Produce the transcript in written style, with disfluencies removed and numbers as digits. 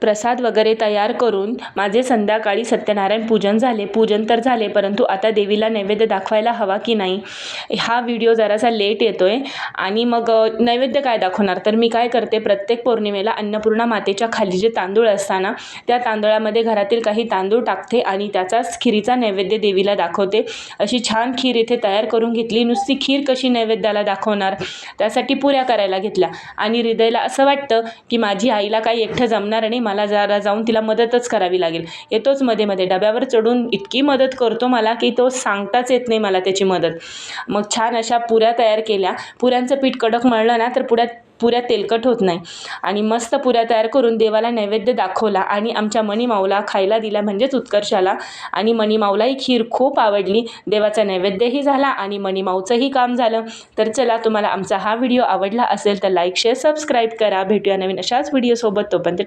प्रसाद वगैरे तयार करून माझे संध्याकाळी सत्यनारायण पूजन झाले. पूजन तर झाले, परंतु आता देवीला नैवेद्य दाखवायला हवा की नाही, हा व्हिडिओ जरासा लेट येतोय. आणि मग नैवेद्य काय दाखवणार, तर मी काय करते, प्रत्येक पौर्णिमेला अन्नपूर्णा मातेच्या खाली जे तांदूळ असताना त्या तांदळामध्ये घरातील काही तांदूळ टाकते आणि त्याचाच खिरीचा नैवेद्य देवीला दाखवते. अशी छान खीर इथे तयार करून घेतली. नुसती खीर कशी नैवेद्याला दाखवणार, त्यासाठी पुऱ्या करायला घेतल्या. आणि हृदयला असं वाटतं की माझी आईला काही एकटं जमणार नाही, मला जरा जाऊन तिला मदतच करावी लागेल. येतोच मध्ये मध्ये डब्यावर चढून इतकी मदत करतो मला की तो सांगताच येत नाही मला त्याची मदत. मग छान अशा पुऱ्या तयार केल्या. पुऱ्यांचं पीठ कडक मळलं ना तर पुऱ्या तेलकट होत नाही. आणि मस्त पुऱ्या तयार करून देवाला नैवेद्य दाखवला आणि आमच्या मनीमाऊला खायला दिला, म्हणजेच उत्कर्षाला. आणि मनीमाऊलाही खीर खूप आवडली. देवाचा नैवेद्यही झाला आणि मनीमाऊचंही काम झालं. तर चला, तुम्हाला आमचा हा व्हिडिओ आवडला असेल तर लाईक, शेअर, सबस्क्राईब करा. भेटूया नवीन अशाच व्हिडिओसोबत. तोपर्यंत